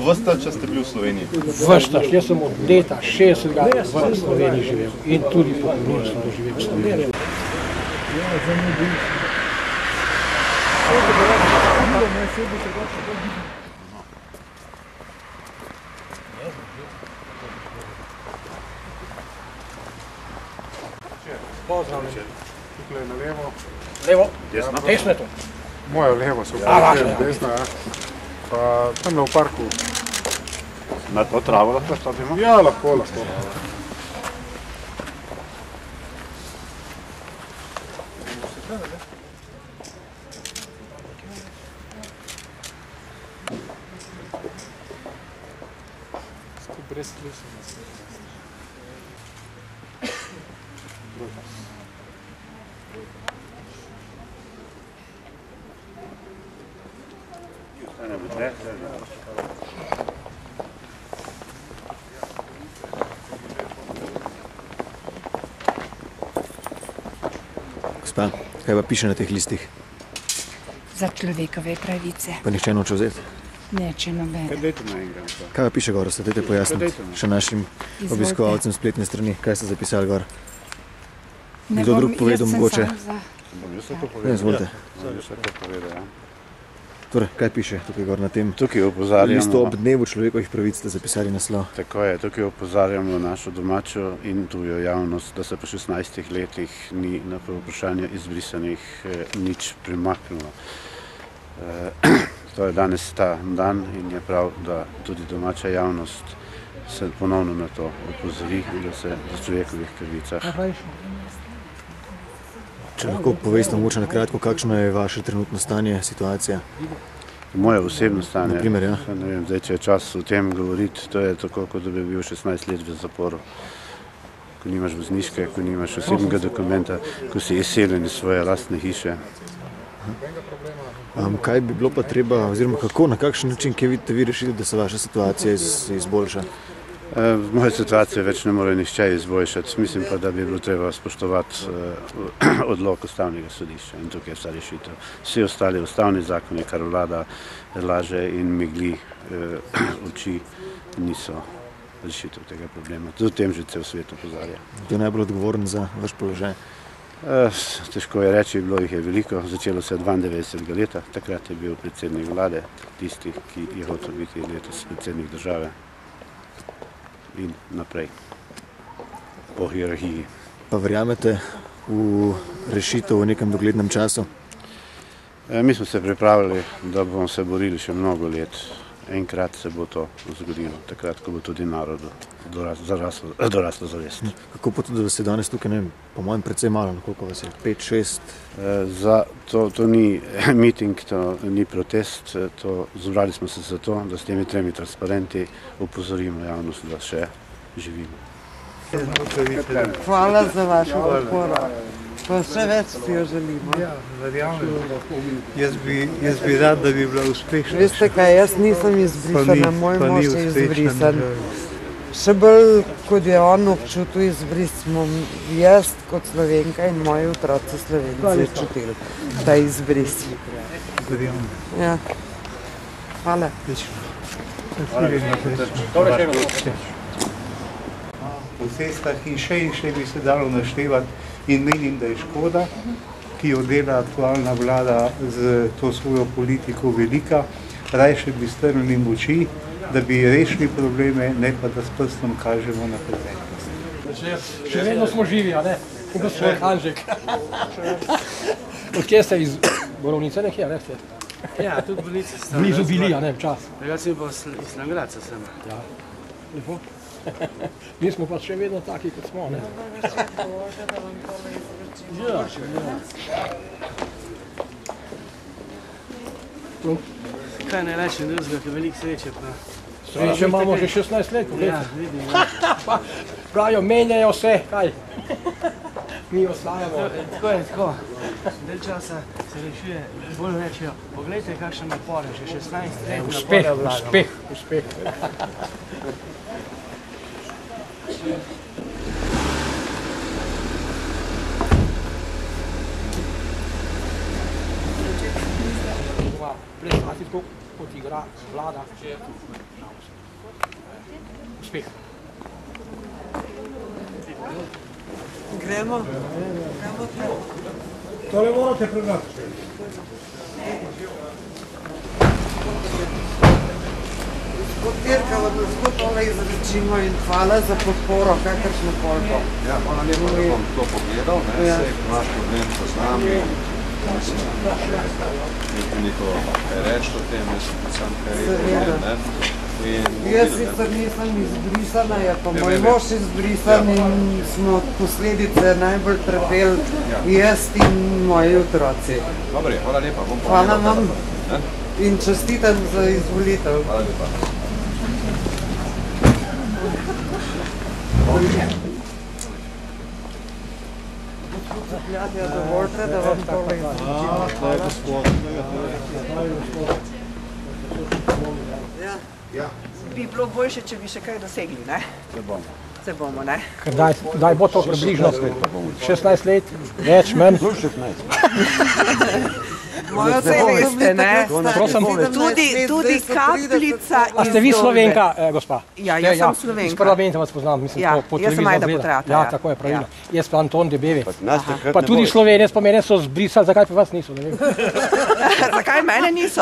Ves ta čas ste bili v Sloveniji? Ves ta čas, jaz sem od leta 60 v Sloveniji živel in tudi pokojnino sem doživel v Sloveniji. Pozdravljen. Tukaj na levo. Levo? Desno je to. Moje levo so vprašali, desno, ja. Pa tam v parku. Na to travo lahko stopimo? Ja, lahko. Brez klesa. Gospa, kaj pa piše na teh listih? Za človekove pravice. Pa nihče noče vzeti? Neče nobene. Kaj pa piše gor, se dajte pojasniti še našim obiskovalcem spletne strani, kaj ste zapisali gor? Kdo drug povedal mogoče? Ne, izvolite. Torej, kaj piše tukaj gor na tem listu ob dnevu človekovih pravic, ste zapisali naslov? Tako je, tukaj opozarjamo našo domačo in tujo javnost, da se po 16 letih ni na vprašanje izbrisanih nič premaknilo. To je danes ta dan in je prav, da tudi domača javnost se ponovno na to opozori, da se v človekovih pravicah. Če lahko poveste mogoče na kratko, kakšno je vaše trenutno stanje, situacija? Moje osebno stanje, Naprimer, ja. Ne vem, zdaj, če je čas o tem govoriti, to je tako, kot da bi bil 16 let v zaporu. Ko nimaš vozniške, ko nimaš osebnega dokumenta, ko si izseljen iz svoje lastne hiše. Kaj bi bilo pa treba, oziroma kako, na kakšen način, kje vidite vi rešiti, da se vaša situacija izboljša? Moje situacije več ne more nihče izboljšati. Mislim pa, da bi bilo treba spoštovati odlok ustavnega sodišča in tukaj je vsa rešitev. Vsi ostali ustavni zakoni, kar vlada laže in megli oči, niso rešitev tega problema. Tudi o tem že cel svet opozarja. Kdo je najbolj odgovoren za vaš položaj? Težko je reči, bilo jih je veliko. Začelo se je 92. leta, takrat je bil predsednik vlade, tisti, ki je hotel biti letos predsednik države. In naprej, po hierarhiji. Pa verjamete v rešitev v nekem doglednem času? Mi smo se pripravili, da bomo se borili še mnogo let. Enkrat se bo to zgodilo, takrat, ko bo tudi narodu doraslo zavest. Kako pa tudi, da se danes tukaj, ne vem, po mojem precej malo, koliko vas je, 5, 6? To ni miting, to ni protest, zbrali smo se zato, da s temi 3 transparenti opozorimo javnost, da še živimo. Hvala za vašo podporo. Pa še več si jo želimo. Ja, verjamem. Jaz bi rad, da bi bila uspešna. Veste kaj, jaz nisem izbrisana, moj mož je izbrisan. Še bolj, kot je on občutil izbris, smo jaz kot Slovenka in moji otroci Slovenci čutili ta izbris. Verjamem. Ja. Hvala. Po cestah in še bi se dalo naštevati in menim, da je škoda, ki jo dela aktualna vlada z to svojo politiko velika. Rajše bi strnili moči, da bi rešili probleme, ne pa da s prstom kažemo na preteklost. Še vedno smo živi, a ne? Gospod Hanžek. Odkje ste iz Borovnice nekje, a ne ste? Ja, tudi Borovnice ste. Blizu bili, a ne, včas. Jaz sem pa iz Langradca sem. Ja, lepo. Mi smo pa še vedno taki, kot smo, ne? Ja, Kaj ne rečem drugega, ker veliko sreče pa. Sreče imamo že 16 let, pogledajte. Ja, vidim. Pravijo, menjajo vse, kaj? Mi ostajamo. Tako je, tako. Del časa se rešuje, bolj rečejo, poglejte, kakšen napor je, že 16 let napore vlagamo. Uspeh. ta vlada uspeh. Gremo. Tole morate prebrati. Potirka vam lahko tole izrečimo in hvala za podporo, kakršno polko. Ja, hvala lepa, da bom to pogledal, ne, sej vaš problem poznam in mislim, nekaj ni to kaj reči o tem, jaz sem sam kaj rekel, ne. Jaz sicer nisem izbrisana, je pa moj mož izbrisan in smo posledice najbolj trpeli jaz in moji otroci. Dobre, hvala lepa, bom Hvala vam in čestitam za izvolitev. Hvala lepa. Gospod Zapljatja, dovolite, da vam tole izrečimo. To je gospod. Bi bilo boljše, če bi še kaj dosegli, ne? Se bomo, ne? Kdaj bo to približno? 16 let? Več, manj? Mojo celo veste, ne? Tudi kapljica iz A ste vi Slovenka, gospa? Ja, jaz sem Slovenka. Iz parlamenta vas poznam, mislim, po televiziji. Jaz sem Ajda Potrata. Ja, tako je pravilno. Jaz pa Anton Debevec. Pa tudi Slovenec, pa mene so zbrisali, zakaj pa vas niso, ne vem. Zakaj mene niso?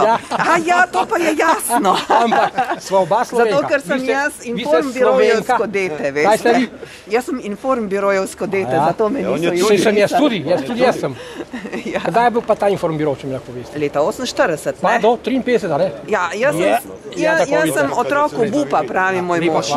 Ja, to pa je jasno. Ampak sva oba Slovenka. Zato, ker sem jaz informbirojev Skodete, veste. Kaj ste vi? Jaz sem informbirojev Skodete, zato me niso Saj sem jaz tudi sem. Kdaj je bil pa ta informbiro, če mi lahko poveste? Leta 48, Pa ne? do 53, ne? Ja, jaz sem otrok obupa, pravi moj mož.